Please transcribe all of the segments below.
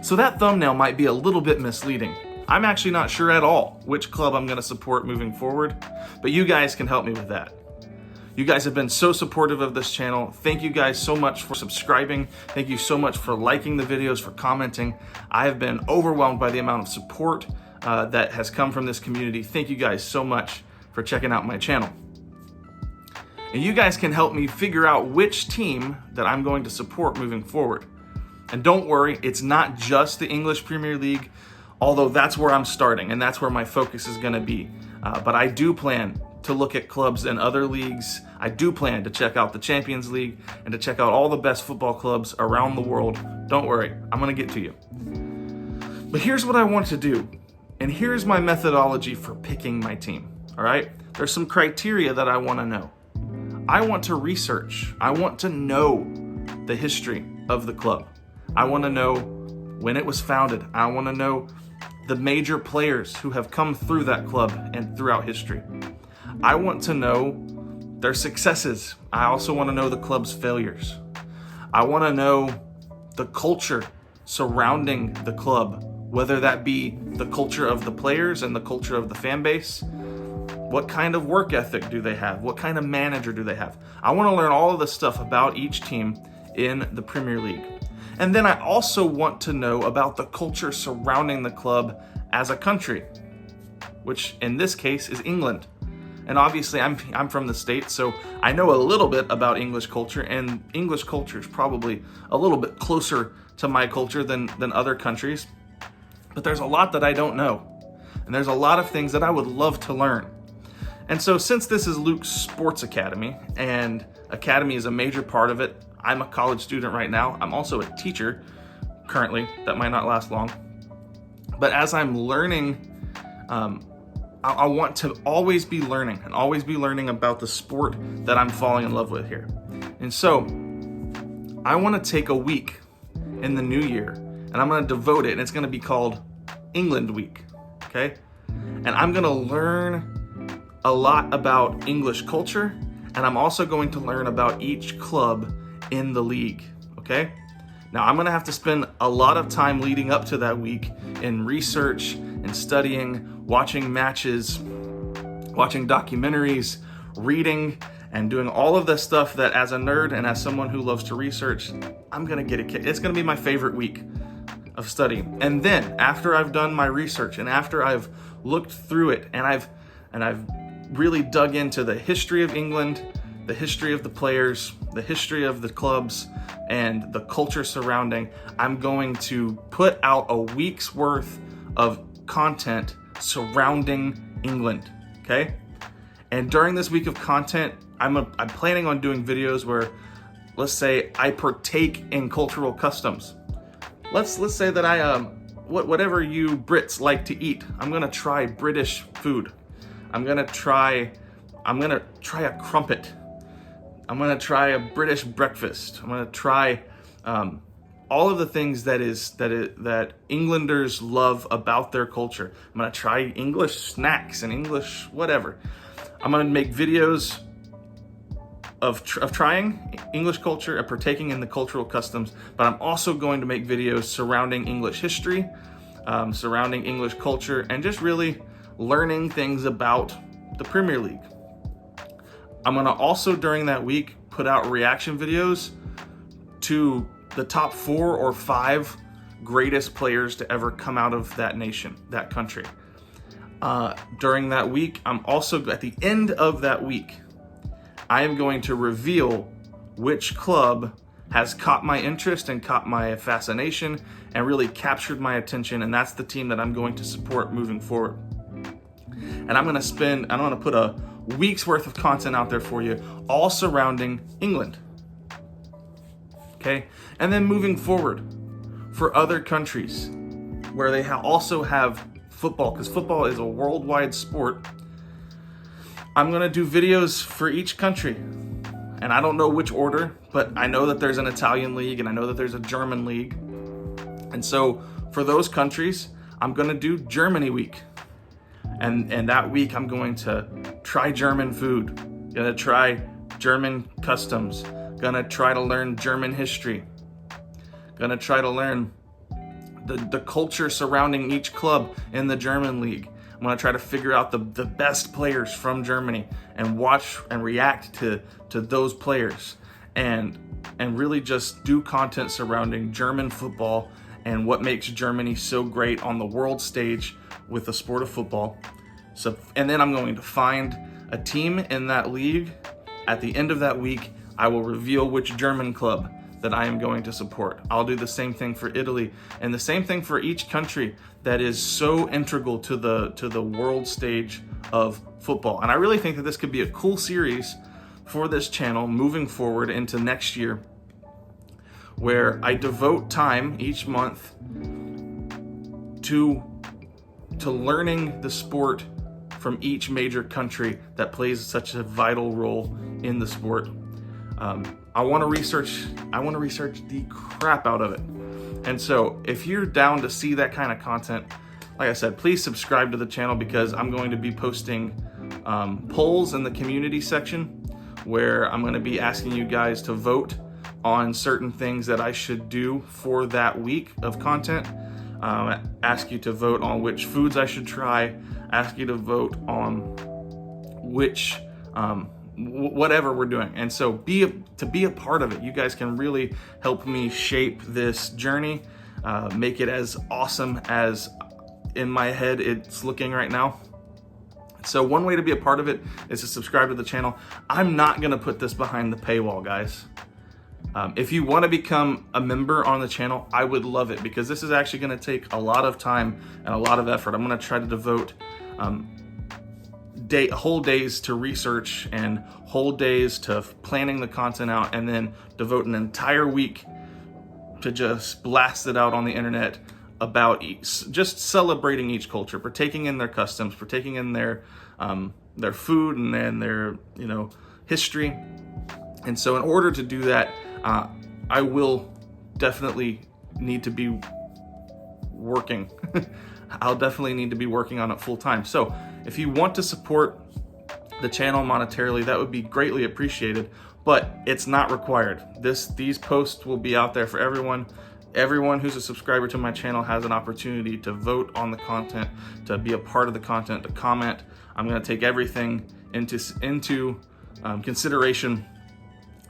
So that thumbnail might be a little bit misleading. I'm actually not sure at all which club I'm going to support moving forward, but you guys can help me with that. You guys have been so supportive of this channel. Thank you guys so much for subscribing. Thank you so much for liking the videos, for commenting. I have been overwhelmed by the amount of support that has come from this community. Thank you guys so much for checking out my channel. And you guys can help me figure out which team that I'm going to support moving forward. And don't worry, it's not just the English Premier League, although that's where I'm starting and that's where my focus is going to be. But I do plan to look at clubs in other leagues. I do plan to check out the Champions League and to check out all the best football clubs around the world. Don't worry, I'm going to get to you. But here's what I want to do, and here's my methodology for picking my team, all right? There's some criteria that I want to know. I want to research. I want to know the history of the club. I want to know when it was founded. I want to know the major players who have come through that club and throughout history. I want to know their successes. I also want to know the club's failures. I want to know the culture surrounding the club, whether that be the culture of the players and the culture of the fan base. What kind of work ethic do they have? What kind of manager do they have? I want to learn all of this stuff about each team in the Premier League. And then I also want to know about the culture surrounding the club as a country, which in this case is England. And obviously I'm from the States, so I know a little bit about English culture, and English culture is probably a little bit closer to my culture than other countries. But there's a lot that I don't know, and there's a lot of things that I would love to learn. And so since this is Luke's Sports Academy, and Academy is a major part of it, I'm a college student right now. I'm also a teacher currently. That might not last long. But as I'm learning, I want to always be learning and always be learning about the sport that I'm falling in love with here. And so I want to take a week in the new year, and I'm going to devote it, and it's going to be called England Week, okay? And I'm going to learn a lot about English culture, and I'm also going to learn about each club in the league, okay? Now I'm gonna have to spend a lot of time leading up to that week in research and studying, watching matches, watching documentaries, reading, and doing all of this stuff that as a nerd and as someone who loves to research, I'm gonna get a kick. It's gonna be my favorite week of studying. And then after I've done my research and after I've looked through it and I've really dug into the history of England, the history of the players, the history of the clubs, and the culture surrounding, I'm going to put out a week's worth of content surrounding England, okay? And during this week of content, I'm planning on doing videos where, let's say, I partake in cultural customs. Let's say that I, whatever you Brits like to eat, I'm gonna try British food. I'm gonna try a crumpet. I'm gonna try a British breakfast. I'm gonna try all of the things that Englanders love about their culture. I'm gonna try English snacks and English whatever. I'm gonna make videos of trying English culture and partaking in the cultural customs, but I'm also going to make videos surrounding English history, surrounding English culture, and just really learning things about the Premier League. I'm gonna also, during that week, put out reaction videos to the top 4 or 5 greatest players to ever come out of that nation, that country. During that week, I'm also, at the end of that week, I am going to reveal which club has caught my interest and caught my fascination and really captured my attention, and that's the team that I'm going to support moving forward. And I'm gonna put a week's worth of content out there for you, all surrounding England. Okay? And then moving forward, for other countries where they also have football, because football is a worldwide sport, I'm gonna do videos for each country. And I don't know which order, but I know that there's an Italian league and I know that there's a German league. And so for those countries, I'm gonna do Germany week. And that week I'm going to try German food, gonna try German customs, gonna try to learn German history, gonna try to learn the culture surrounding each club in the German league. I'm going to try to figure out the best players from Germany and watch and react to those players, and really just do content surrounding German football and what makes Germany so great on the world stage with the sport of football. So, and then I'm going to find a team in that league. At the end of that week, I will reveal which German club that I am going to support. I'll do the same thing for Italy, and the same thing for each country that is so integral to the world stage of football. And I really think that this could be a cool series for this channel moving forward into next year, where I devote time each month to learning the sport from each major country that plays such a vital role in the sport. I want to research the crap out of it. And so if you're down to see that kind of content, like I said, please subscribe to the channel, because I'm going to be posting polls in the community section where I'm going to be asking you guys to vote on certain things that I should do for that week of content. Ask you to vote on which foods I should try, ask you to vote on which whatever we're doing. And so to be a part of it, you guys can really help me shape this journey, make it as awesome as in my head it's looking right now. So one way to be a part of it is to subscribe to the channel. I'm not gonna put this behind the paywall, guys. If you want to become a member on the channel, I would love it, because this is actually going to take a lot of time and a lot of effort. I'm going to try to devote whole days to research and whole days to planning the content out, and then devote an entire week to just blast it out on the internet about just celebrating each culture, partaking in their customs, partaking in their food and then their history. And so in order to do that, I will definitely need to be working. I'll definitely need to be working on it full time. So if you want to support the channel monetarily, that would be greatly appreciated, but it's not required. These posts will be out there for everyone. Everyone who's a subscriber to my channel has an opportunity to vote on the content, to be a part of the content, to comment. I'm going to take everything into consideration.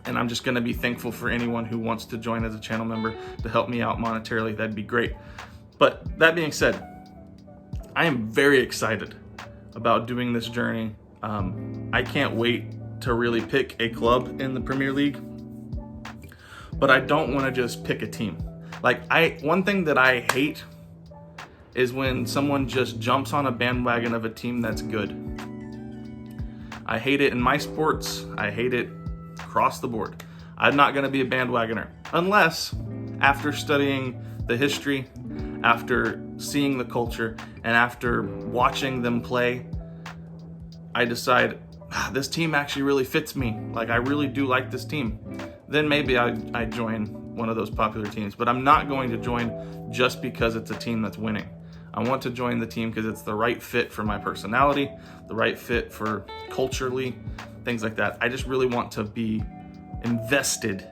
And I'm just going to be thankful for anyone who wants to join as a channel member to help me out monetarily. That'd be great. But that being said, I am very excited about doing this journey. I can't wait to really pick a club in the Premier League, but I don't want to just pick a team. One thing that I hate is when someone just jumps on a bandwagon of a team that's good. I hate it in my sports. I hate it across the board. I'm not going to be a bandwagoner unless, after studying the history, after seeing the culture, and after watching them play, I decide this team actually really fits me. I really do like this team. Then maybe I join one of those popular teams. But I'm not going to join just because it's a team that's winning. I want to join the team because it's the right fit for my personality, the right fit for culturally, things like that. I just really want to be invested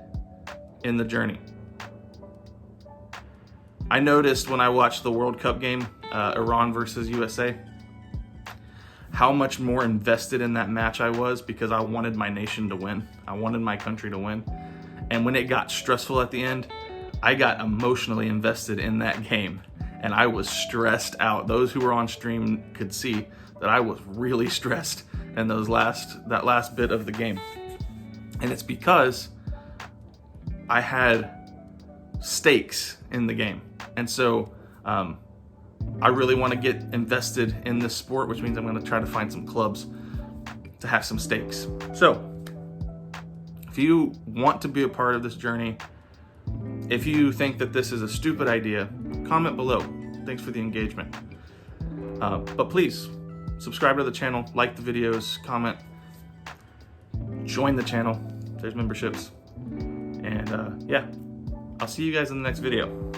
in the journey. I noticed when I watched the World Cup game, Iran versus USA, how much more invested in that match I was, because I wanted my nation to win. I wanted my country to win. And when it got stressful at the end, I got emotionally invested in that game, and I was stressed out. Those who were on stream could see that I was really stressed in that last bit of the game. And it's because I had stakes in the game. And so I really want to get invested in this sport, which means I'm going to try to find some clubs to have some stakes. So if you want to be a part of this journey, if you think that this is a stupid idea, comment below. Thanks for the engagement. But please subscribe to the channel, like the videos, comment, join the channel. There's memberships. And yeah, I'll see you guys in the next video.